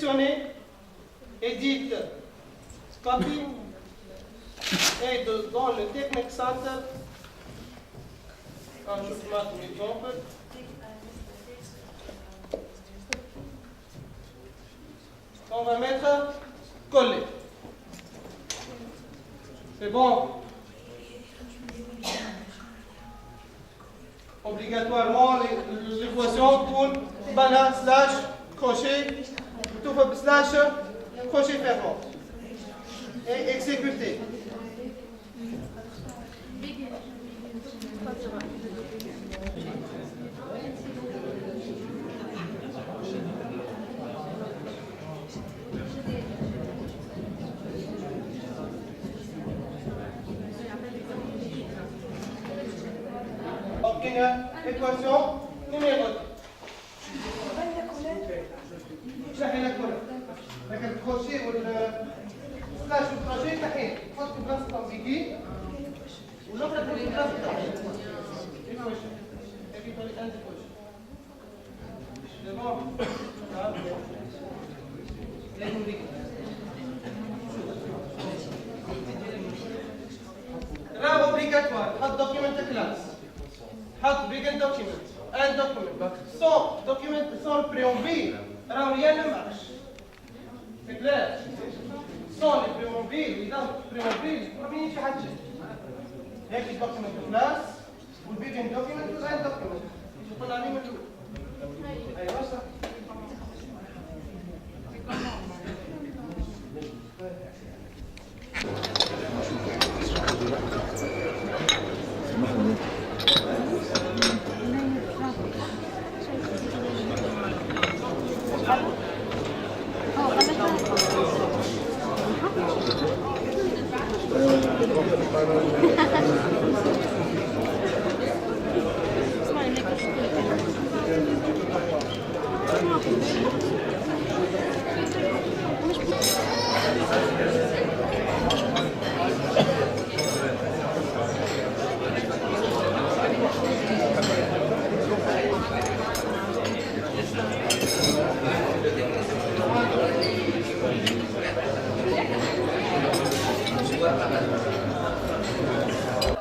sélectionnez, Edit, Copy, et dans le Technique Center, je vous montre un exemple. On va mettre coller. C'est bon. Obligatoirement l'équation pour bala slash crochet, tout slash crochet fermant. Et exécuter. Équation numéro 2. شحن الكرة. لكن الكروشيه والسلاش والكروشيه تحين. حط بلاصة بيجي والأخرى تحط بلاصة تحين. Everybody ends the question. C'est bon. راه obligatoire. حط document class. حط begin document and document sans document sans préambule راه rien ne marche c'est clair sans les préambules without préambule ما بينش حاجه هيك document class والbegin document والend document شو طلع لي من الاول ايوه صح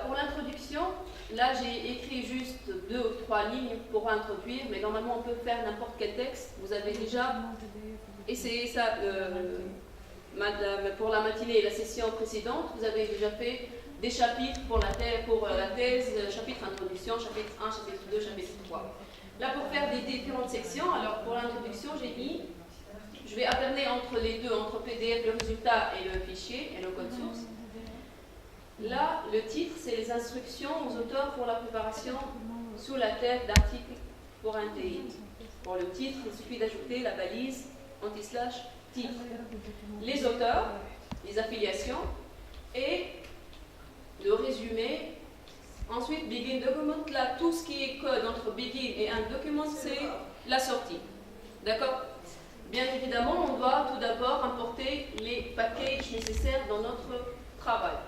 Pour l'introduction, là j'ai écrit juste 2 ou 3 lignes pour introduire, mais normalement on peut faire n'importe quel texte. Vous avez déjà essayé ça pour la matinée et la session précédente. Vous avez déjà fait des chapitres pour la thèse, chapitre introduction, chapitre 1, chapitre 2, chapitre 3. Là pour faire des différentes sections, alors pour l'introduction j'ai mis, je vais alterner entre les deux, entre PDF, le résultat et le fichier et le code source. Là, le titre, c'est les instructions aux auteurs pour la préparation sous la tête d'articles pour un TI. Pour le titre, il suffit d'ajouter la balise anti-slash titre. Les auteurs, les affiliations et le résumé. Ensuite, begin document. Là, tout ce qui est code entre begin et un document, c'est la sortie. D'accord ? Bien évidemment, on doit tout d'abord importer les packages nécessaires dans notre travail.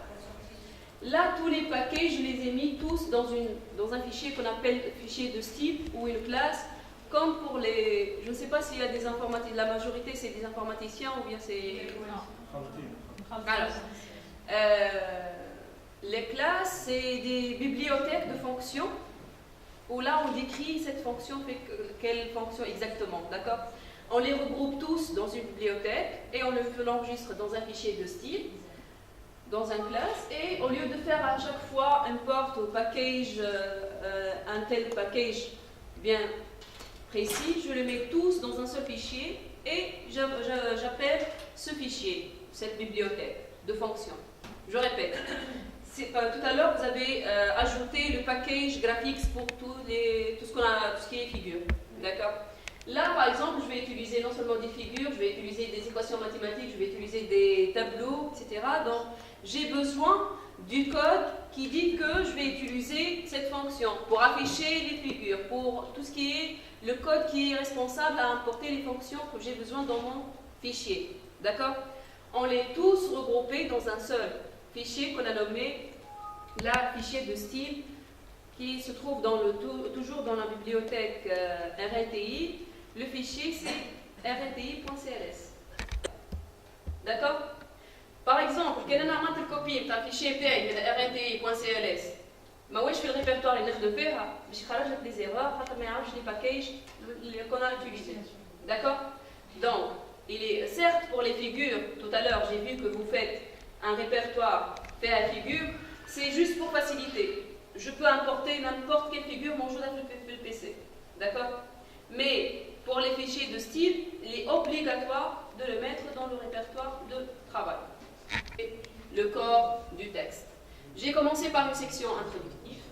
Là, tous les packages, je les ai mis tous dans un fichier qu'on appelle fichier de style ou une classe, comme pour les... Je ne sais pas s'il y a des informaticiens, la majorité c'est des informaticiens ou bien c'est... Alors, les classes, c'est des bibliothèques de fonctions, où là on décrit cette fonction, fait quelle fonction exactement, d'accord ? On les regroupe tous dans une bibliothèque et on l'enregistre dans un fichier de style, dans un classe, et au lieu de faire à chaque fois import au package, un tel package bien précis, je les mets tous dans un seul fichier et j'appelle ce fichier, cette bibliothèque de fonctions. Je répète, tout à l'heure vous avez ajouté le package graphics pour tout ce qui est figure, d'accord ? Là, par exemple, je vais utiliser non seulement des figures, je vais utiliser des équations mathématiques, je vais utiliser des tableaux, etc. Donc, j'ai besoin du code qui dit que je vais utiliser cette fonction pour afficher les figures, pour tout ce qui est le code qui est responsable à importer les fonctions que j'ai besoin dans mon fichier. D'accord ? On les tous regroupés dans un seul fichier qu'on a nommé la fichier de style qui se trouve toujours dans la bibliothèque RNTI. Le fichier, c'est rnti.cls. D'accord? Par exemple, quand on a une copie d'un fichier PI de rnti.cls, mais oui, je fais le répertoire et je le fais, je vais des erreurs, je les packages qu'on a utilisés. D'accord? Donc, il est certes pour les figures, tout à l'heure j'ai vu que vous faites un répertoire fait à figure, c'est juste pour faciliter. Je peux importer n'importe quelle figure, mon jeu le PC. D'accord? Mais pour les fichiers de style, il est obligatoire de le mettre dans le répertoire de travail. Et le corps du texte. J'ai commencé par une section introductive.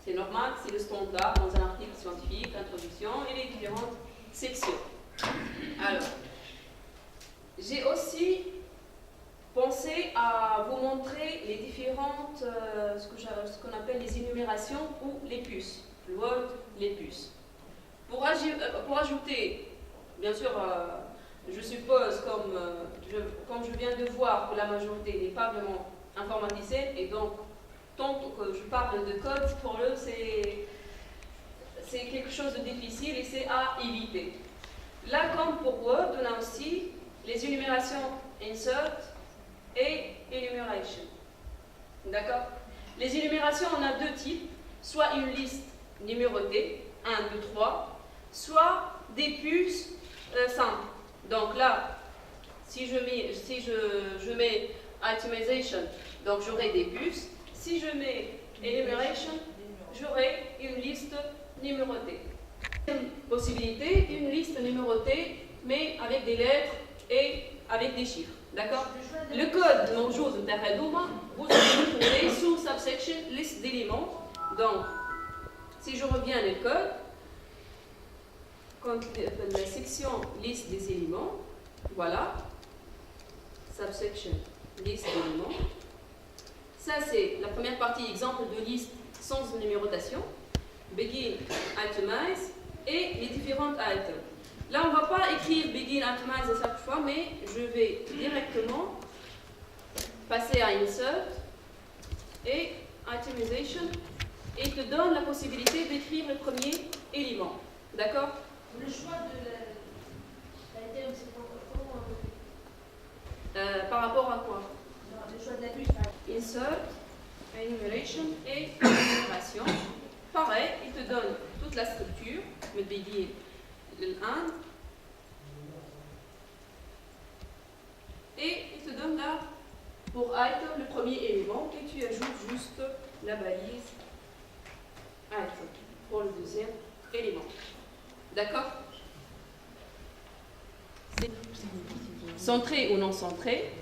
C'est normal, c'est le standard dans un article scientifique, introduction et les différentes sections. Alors, j'ai aussi pensé à vous montrer les différentes, ce qu'on appelle les énumérations ou les puces. Le Word, les puces. Pour ajouter, bien sûr, je suppose, comme je viens de voir, que la majorité n'est pas vraiment informatisée, et donc, tant que je parle de code, pour eux, c'est quelque chose de difficile et c'est à éviter. Là, comme pour Word, on a aussi les énumérations insert et enumeration. D'accord? Les énumérations, on a deux types, soit une liste numérotée, 1, 2, 3, soit des puces simples. Donc là, si je mets itemization, donc j'aurai des puces. Si je mets enumeration, j'aurai une liste numérotée. Possibilité, une liste numérotée, mais avec des lettres et avec des chiffres. D'accord? Le code موجود نتاع هذوما vous allez le trouver sous subsection liste d'éléments. Donc, si je reviens au code, quand la section liste des éléments, voilà, subsection liste d'éléments. Ça, c'est la première partie, exemple de liste sans numérotation, begin, itemize, et les différentes items. Là, on ne va pas écrire begin, itemize à chaque fois, mais je vais directement passer à insert et itemization, et il te donne la possibilité d'écrire le premier élément. D'accord? Le choix de l'item, c'est comment par rapport à quoi? le choix de la puce. Insert, enumeration et enumération. Pareil, il te donne toute la structure, le begin, le end, et il te donne là, pour item, le premier élément, et tu ajoutes juste la balise item pour le deuxième élément. D'accord? Centré ou non centré,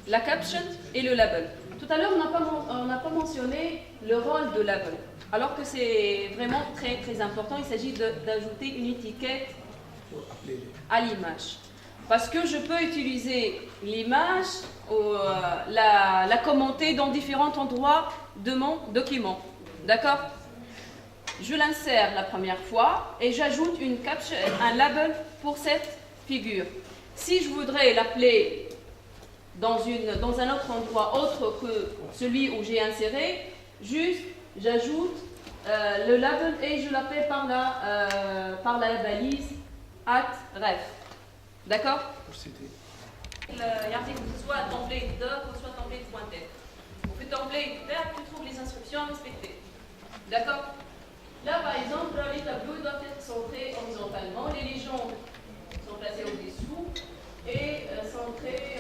la caption et le label. Tout à l'heure, on n'a pas mentionné le rôle de label, alors que c'est vraiment très très important. Il s'agit d'ajouter une étiquette à l'image. Parce que je peux utiliser l'image, la commenter dans différents endroits de mon document. D'accord? Je l'insère la première fois et j'ajoute une caption, un label pour cette figure. Si je voudrais l'appeler dans un autre endroit autre que celui où j'ai inséré, juste j'ajoute le label et je l'appelle par la balise @ref. D'accord? Il y a soit template doc ou soit template pointer. Pour que template vert, tu trouves les instructions respectées. D'accord? Là, par exemple, les tableaux doivent être centrés horizontalement. Les légendes sont placées au-dessous et centrées.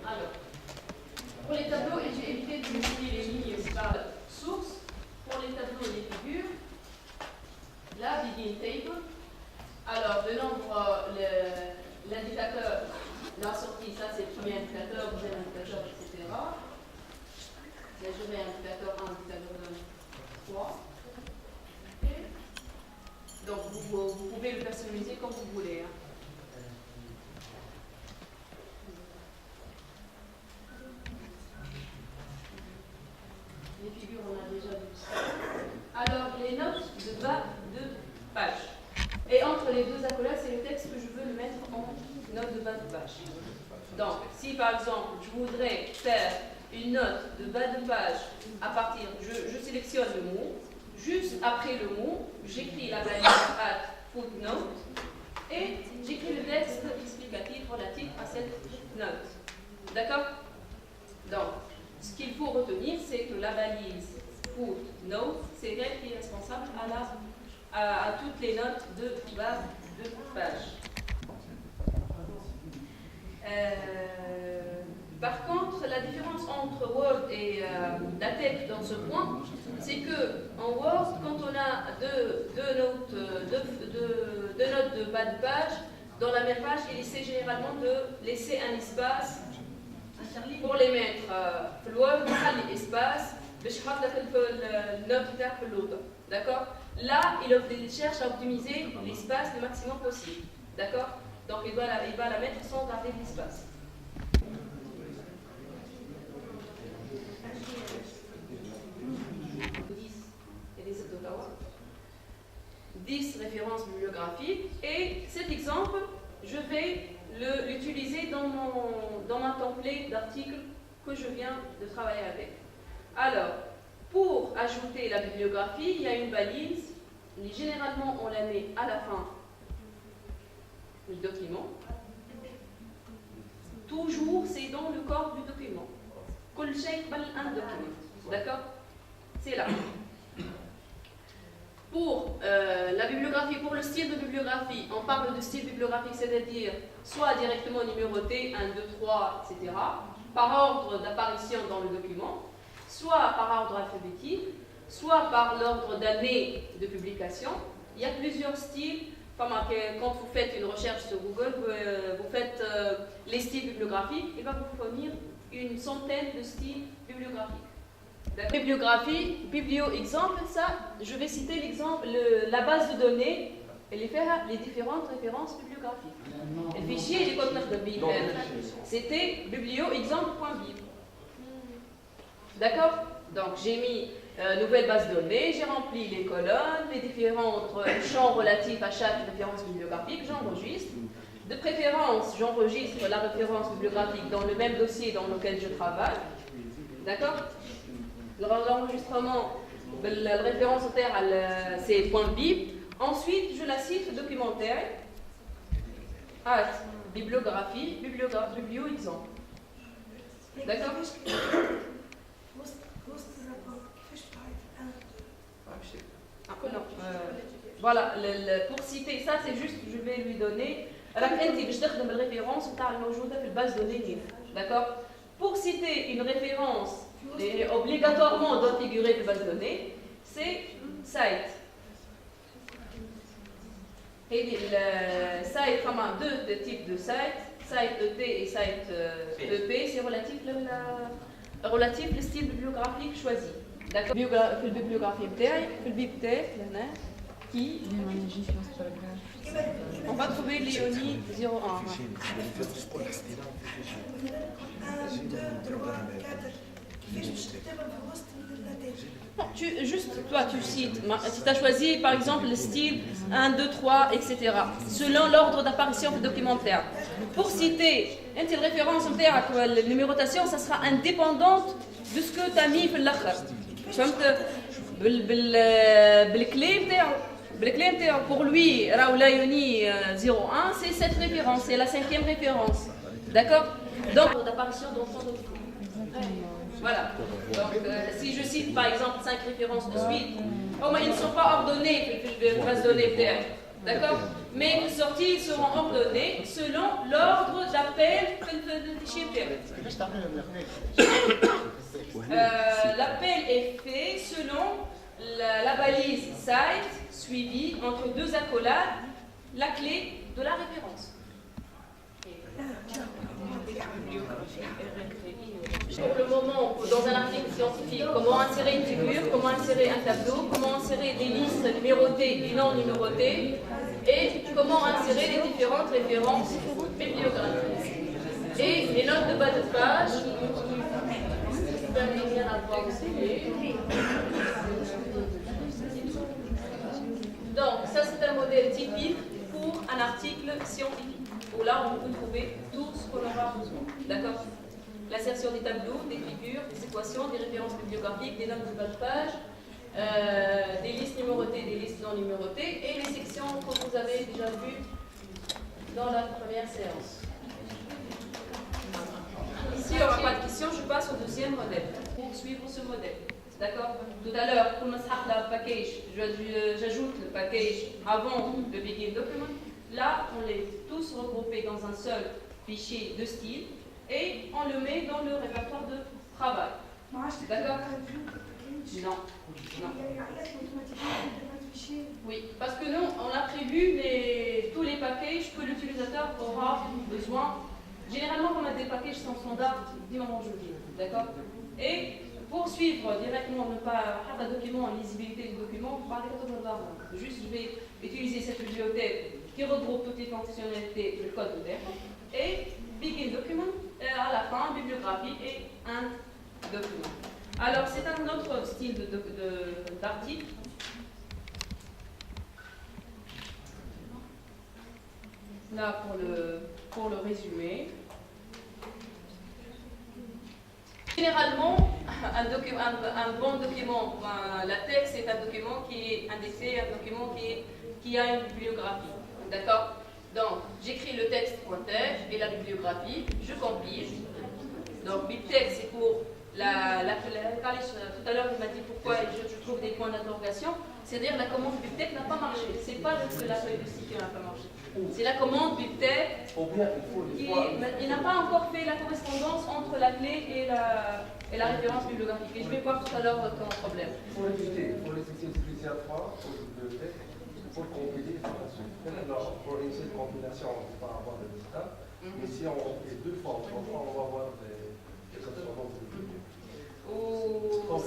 Alors, pour les tableaux, j'ai évité de multiplier les lignes par source. Pour les tableaux et les figures, là, begin table. Alors, le nombre, l'indicateur, la sortie, ça c'est le premier indicateur, deuxième indicateur, etc. Là, j'aurai indicateur 1, indicateur 2, 3. Donc, vous pouvez le personnaliser comme vous voulez. Hein. Les figures, on a déjà vu ça. Alors, les notes de bas de page. Et entre les deux accolades, c'est le texte que je veux le mettre en note de bas de page. Donc, si par exemple, je voudrais faire une note de bas de page à partir, je sélectionne le mot, juste après le mot, j'écris la balise footnote et j'écris le texte explicatif relatif à D'accord? Donc, ce qu'il faut retenir, c'est que la balise footnote, c'est elle qui est responsable à toutes les notes de bas de page. Par contre, la différence entre Word et LaTeX dans ce point, c'est que en Word, quand on a deux notes de bas de page, dans la même page, il essaie généralement de laisser un espace pour les mettre. Le Word, il espace, d'accord? Là, il cherche à optimiser l'espace le maximum possible. D'accord? Donc, il va la mettre sans garder l'espace. Et les d'Ottawa. 10 références bibliographiques. Et cet exemple, je vais l'utiliser dans ma template d'article que je viens de travailler avec. Alors, pour ajouter la bibliographie, il y a une balise. Généralement, on la met à la fin du document. Toujours, c'est dans le corps du document. Kol shay qabl un document. D'accord? C'est là. Pour la bibliographie, pour le style de bibliographie, on parle de style bibliographique, c'est-à-dire soit directement numéroté, 1, 2, 3, etc., par ordre d'apparition dans le document, soit par ordre alphabétique, soit par l'ordre d'année de publication. Il y a plusieurs styles. Quand vous faites une recherche sur Google, vous faites les styles bibliographiques, il va vous fournir une centaine de styles bibliographiques. Bibliographie, biblio-exemple, ça, je vais citer l'exemple, la base de données, elle fait les différentes références bibliographiques. Le fichier, c'était biblio-exemple.bib. D'accord? Donc, j'ai mis nouvelle base de données, j'ai rempli les colonnes, les différents champs relatifs à chaque référence bibliographique, j'enregistre. De préférence, j'enregistre la référence bibliographique dans le même dossier dans lequel je travaille. D'accord? L'enregistrement, la référence au terre, c'est .bib. Ensuite, je la cite documentaire, bibliographie, biblio-exemple. D'accord? Voilà, pour citer ça, c'est juste, je vais lui donner la référence base de données. D'accord? Pour citer une référence, obligatoirement doit figurer de base de données, c'est site. Et le site, vraiment deux types de sites, site EP et site EP, c'est relatif au style bibliographique choisi. D'accord? في البيبليوغرافي بتاعي في البي بتاعي هنا qui on va trouver Léonie 01. Non, toi, tu cites. Si tu as choisi, par exemple, le style 1, 2, 3, etc., selon l'ordre d'apparition du documentaire. Pour citer, une référence, la numérotation, ça sera indépendante de ce que tu as mis في الآخر. فهمت بالكلي نتاعو pour lui راهو Léonie 01 c'est cette référence, c'est la 5e référence. D'accord? Donc d'apparition dans son document. Voilà. Donc si je cite par exemple 5 références de suite, ils ne sont pas ordonnés dans la base de données. D'accord? Mais les sorties seront ordonnées selon l'ordre d'appel du fichier. L'appel est fait selon la balise site suivie entre deux accolades, la clé de la référence. Pour le moment, dans un article scientifique, comment insérer une figure, comment insérer un tableau, comment insérer des listes numérotées et non numérotées, et comment insérer les différentes références bibliographiques. Et les notes de bas de page. Donc, ça c'est un modèle typique pour un article scientifique, où là on peut trouver tout ce qu'on aura besoin. D'accord? L'insertion des tableaux, des figures, des équations, des références bibliographiques, des notes de bas de page, des listes numérotées, des listes non numérotées, et les sections que vous avez déjà vues dans la première séance. deuxième modèle pour suivre ce modèle. D'accord? Tout à l'heure, pour le package, j'ajoute le package avant le begin document. Là, on les tous regroupés dans un seul fichier de style et on le met dans le répertoire de travail. D'accord? Non. Oui, parce que nous, on a prévu tous les packages que l'utilisateur aura besoin. Généralement, on a des packages sans standard du moment jeudi. D'accord? Et pour suivre directement, ne pas avoir un document, en lisibilité du document, juste je vais utiliser cette bibliothèque qui regroupe toutes les fonctionnalités du code moderne et begin document, à la fin, bibliographie et un document. Alors, c'est un autre style d'article. Là, pour le résumé. Généralement, un bon document, la texte est un document qui est indexé, un document qui a une bibliographie. D'accord? Donc, j'écris le texte pointeur et la bibliographie, je compile. Donc, BibTeX, c'est pour tout à l'heure, il m'a dit pourquoi je trouve des points d'interrogation. C'est-à-dire la commande BibTeX n'a pas marché. C'est pas la feuille de style qui n'a pas marché. C'est la commande BibTeX qui n'a pas encore fait la correspondance entre la clé et la référence bibliographique. Et je vais voir tout à l'heure ton problème. Il faut les utiliser plusieurs fois pour le bibliothèque pour compiler les informations. Pour une seule compilation, on ne peut pas avoir de résultat. Mais si on fait 2 fois ou 3 fois, on va avoir des correspondances de bibliothèque.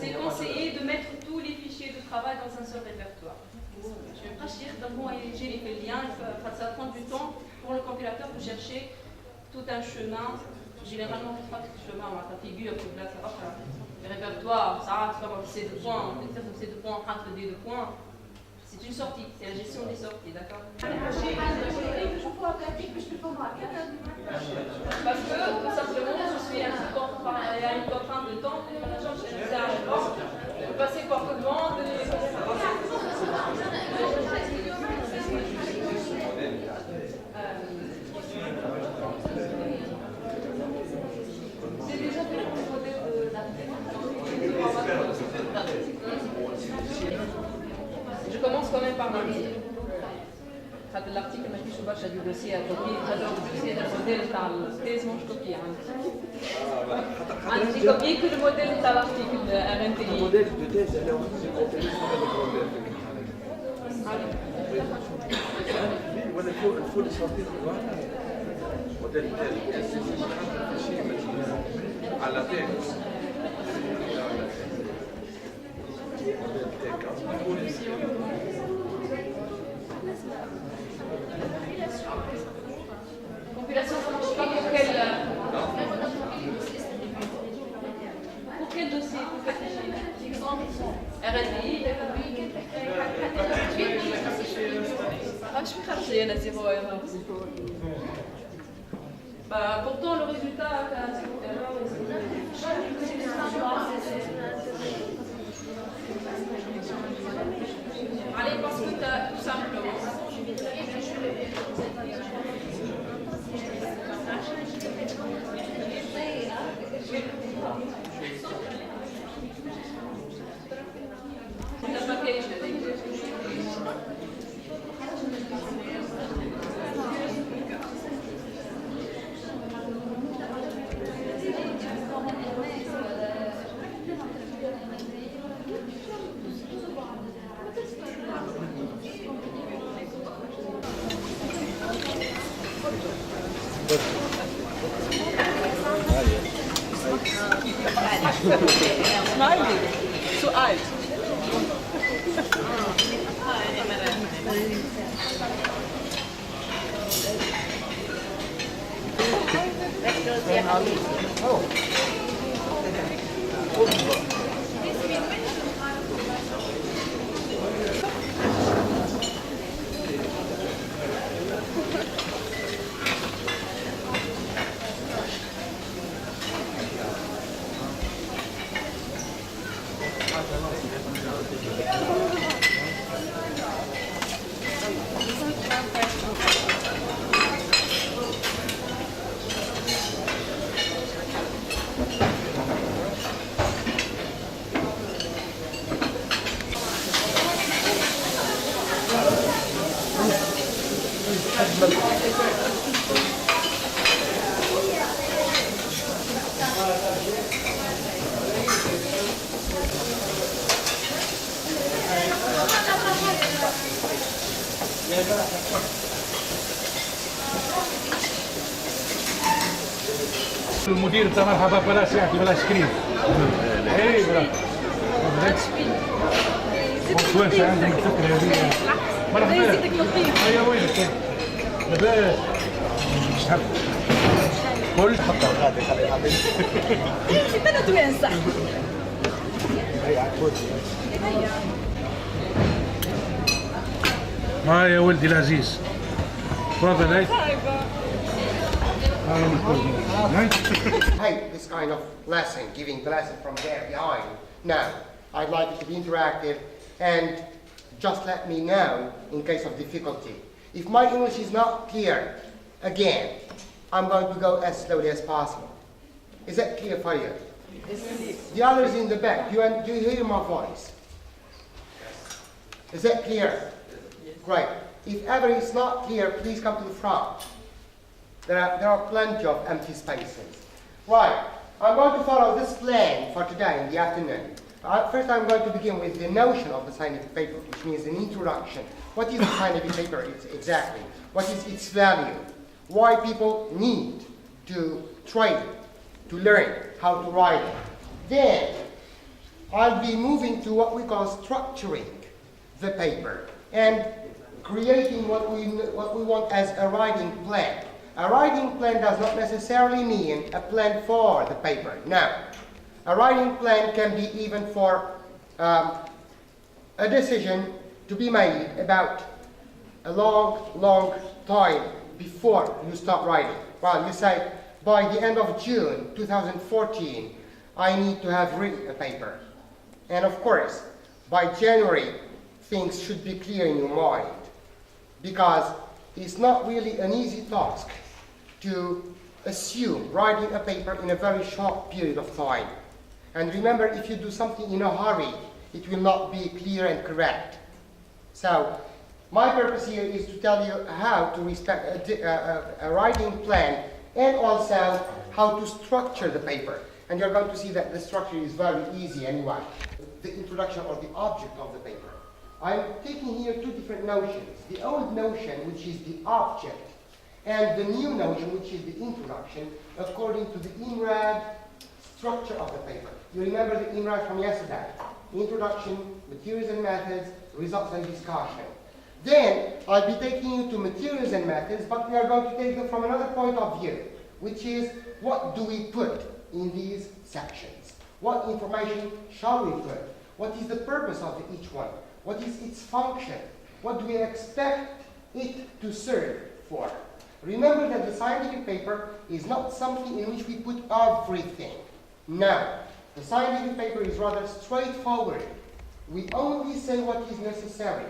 C'est conseillé de mettre tous les fichiers de travail dans un seul répertoire. Je ne vais pas chercher dans mon j'ai les liens, ça prend du temps pour le compilateur de chercher tout un chemin. Généralement, on fait ce chemin, on figure que là, ça va faire. Les répertoires, ça va faire ces 2 points, ces 2 points entre des 2 points. C'est une sortie, c'est la gestion des sorties, d'accord? Parce que, tout simplement, je suis un peu il y a une contrainte de temps, je peux passer par tout le monde. C'est déjà fait le modèle de je commence quand même par l'article. L'article ما فيش برشا دي دوسيه كوبي هذا الدوسيه الموديل تاع التيز مش كوبي عندي كوبي كل الموديل تاع الارتيكل ار ان تي الموديل دو تيز اللي هو ولا الفول صوتي موديل تاعي على تيز compilation, ça marche pas pour quel dossier, pour quel fichier? RNI. Je suis chargée, il y en a 0 erreur. Pourtant, le résultat a 0 erreur. Allez, parce que tu as tout simplement. Smiley, zu alt. المدير بتاع مرحبا بلاش يعطي بلاش كريم. اي برافو. وانت عندك الفكره هذه. مرحبا. هيا وينك؟ لاباس. شحال؟ كل حطها غادي خلي غادي. انا توين صح. ما يا ولدي العزيز. تفضل هاي. hate this kind of lesson, giving the lesson from there behind. Now, I'd like it to be interactive and just let me know in case of difficulty. If my English is not clear, again, I'm going to go as slowly as possible. Is that clear for you? The others in the back, do you hear my voice? Is that clear? Great. If ever it's not clear, please come to the front. There are plenty of empty spaces. Right, I'm going to follow this plan for today in the afternoon. First I'm going to begin with the notion of the scientific paper, which means an introduction. What is the scientific paper exactly? What is its value? Why people need to train, to learn how to write it. Then I'll be moving to what we call structuring the paper and creating what we want as a writing plan. A writing plan does not necessarily mean a plan for the paper. No. A writing plan can be even for a decision to be made about a long time before you start writing. Well, you say, by the end of June 2014, I need to have written a paper. And of course, by January, things should be clear in your mind. Because it's not really an easy task to assume writing a paper in a very short period of time. And remember, if you do something in a hurry, it will not be clear and correct. So, my purpose here is to tell you how to respect a writing plan and also how to structure the paper. And you're going to see that the structure is very easy anyway. The introduction or the object of the paper. I'm taking here two different notions. The old notion, which is the object, and the new notion, which is the introduction, according to the INRAD structure of the paper. You remember the INRAD from yesterday. Introduction, materials and methods, results and discussion. Then, I'll be taking you to materials and methods, but we are going to take them from another point of view, which is, what do we put in these sections? What information shall we put? What is the purpose of each one? What is its function? What do we expect it to serve for? Remember that the scientific paper is not something in which we put everything. No. The scientific paper is rather straightforward. We only say what is necessary.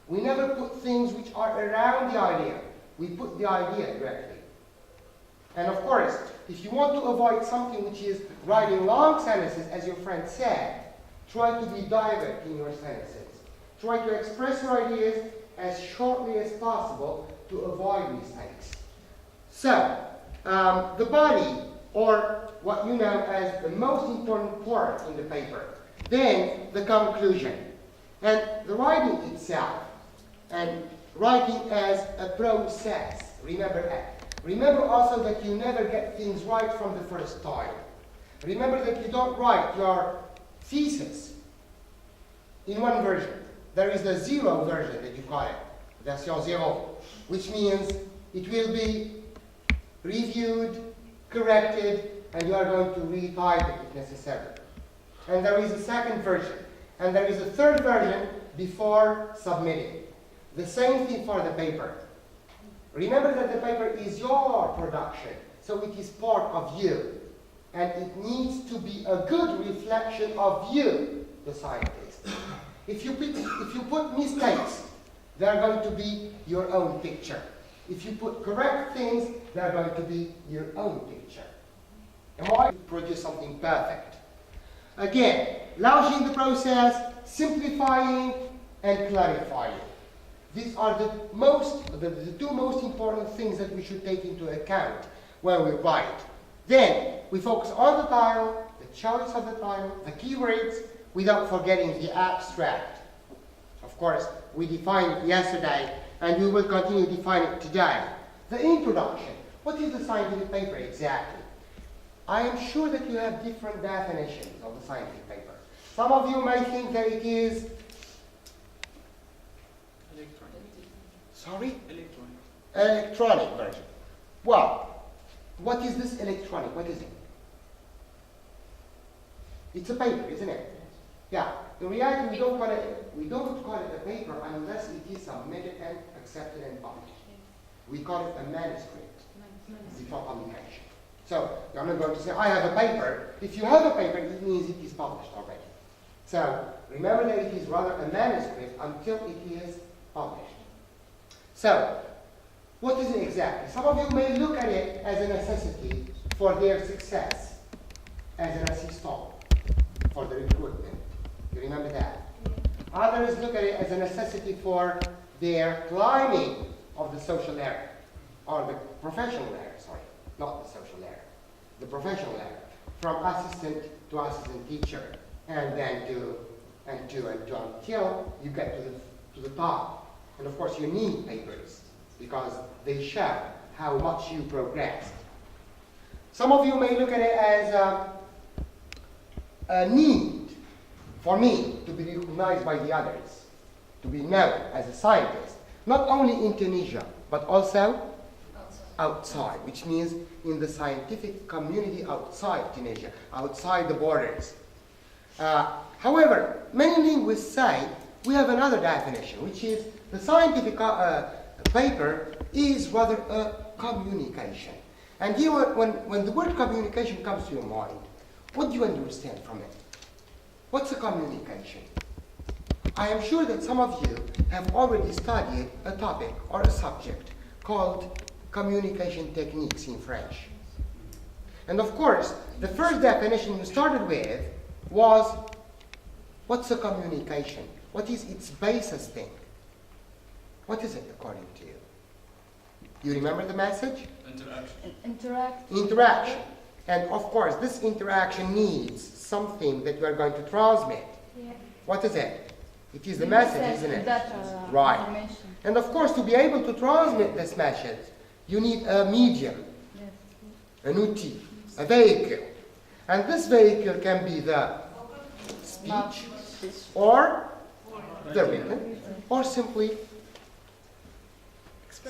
We never put things which are around the idea. We put the idea directly. And of course, if you want to avoid something which is writing long sentences, as your friend said, try to be direct in your sentences. Try to express your ideas as shortly as possible to avoid mistakes. So, the body, or what you know as the most important part in the paper. Then, the conclusion. And the writing itself, and writing as a process. Remember that. Remember also that you never get things right from the first time. Remember that you don't write your thesis in one version. There is the zero version that you call it, version zero, which means it will be reviewed, corrected, and you are going to retype it if necessary. And there is a second version, and there is a third version before submitting. The same thing for the paper. Remember that the paper is your production, so it is part of you. And it needs to be a good reflection of you, the scientist. If you put mistakes, they are going to be your own picture. If you put correct things, they are going to be your own picture. And why produce something perfect? Again, launching the process, simplifying, and clarifying. These are the two most important things that we should take into account when we write. Then, we focus on the title, the choice of the title, the keywords, without forgetting the abstract. Of course, we defined it yesterday, and we will continue to define it today. The introduction. What is the scientific paper exactly? I am sure that you have different definitions of the scientific paper. Some of you may think that it is... Sorry? Electronic version. Well, what is this electronic? What is it? It's a paper, isn't it? Yeah. In reality, we don't call it a paper unless it is submitted and accepted and published. We call it a manuscript before publication. So you're not going to say, I have a paper. If you have a paper, it means it is published already. So remember that it is rather a manuscript until it is published. So what is it exactly? Some of you may look at it as a necessity for their success, as an assistant for the recruitment. You remember that? Others look at it as a necessity for their climbing of the social ladder, or the professional ladder, sorry, not the social ladder, the professional ladder, from assistant to assistant teacher, and then until you get to the top. And of course you need papers, because they show how much you progressed. Some of you may look at it as a need for me to be recognized by the others, to be known as a scientist, not only in Tunisia, but also outside, which means in the scientific community outside Tunisia, outside the borders. However, many linguists say we have another definition, which is the scientific paper is rather a communication. And here, when the word communication comes to your mind, what do you understand from it? What's a communication? I am sure that some of you have already studied a topic or a subject called communication techniques in French. And of course, the first definition you started with was, what's a communication? What is its basis thing? What is it according to you? You remember the message? Interaction. And of course, this interaction needs something that you are going to transmit. Yeah. What is it? It is the message, isn't it? Right. And of course, to be able to transmit this message, you need a medium, an outil, a vehicle. And this vehicle can be the speech, or the written, or simply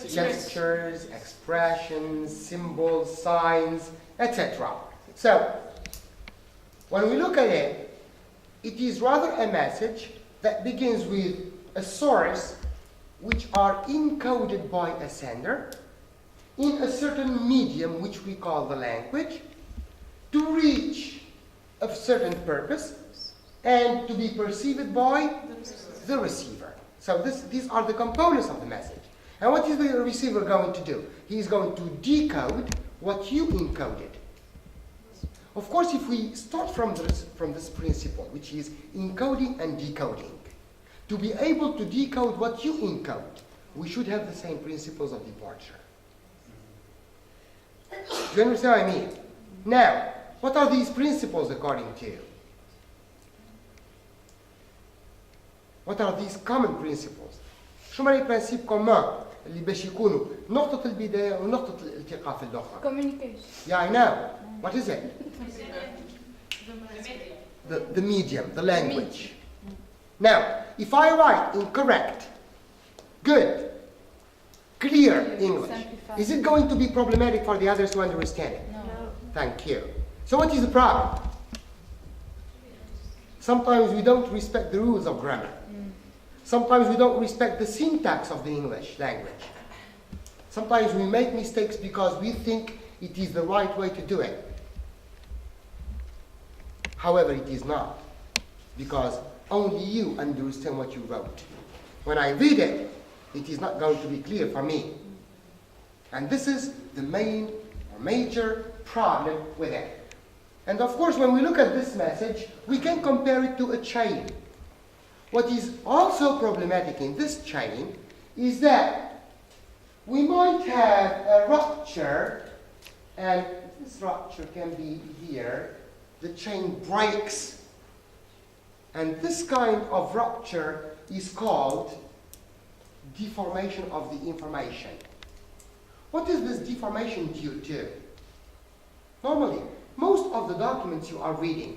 gestures, expressions, symbols, signs, etc. So, when we look at it, it is rather a message that begins with a source which are encoded by a sender in a certain medium which we call the language to reach a certain purpose and to be perceived by the receiver. So these are the components of the message. And what is the receiver going to do? He is going to decode what you encoded. Of course, if we start from this principle, which is encoding and decoding, to be able to decode what you encode, we should have the same principles of departure. Do you understand what I mean? Now, what are these principles according to you? What are these common principles? شو ما البرنسيب كومان اللي باش يكونوا نقطة البداية ونقطة الالتقاء في الأخرى؟ Communication. Yeah, I know. What is it? The medium, the language. Now, if I write incorrect, good, clear English, is it going to be problematic for the others to understand it? No. Thank you. So what is the problem? Sometimes we don't respect the rules of grammar. Sometimes we don't respect the syntax of the English language. Sometimes we make mistakes because we think it is the right way to do it. However, it is not, because only you understand what you wrote. When I read it, it is not going to be clear for me. And this is the main or major problem with it. And of course, when we look at this message, we can compare it to a chain. What is also problematic in this chain is that we might have a rupture, and this rupture can be here. The chain breaks. And this kind of rupture is called deformation of the information. What is this deformation due to? Normally, most of the documents you are reading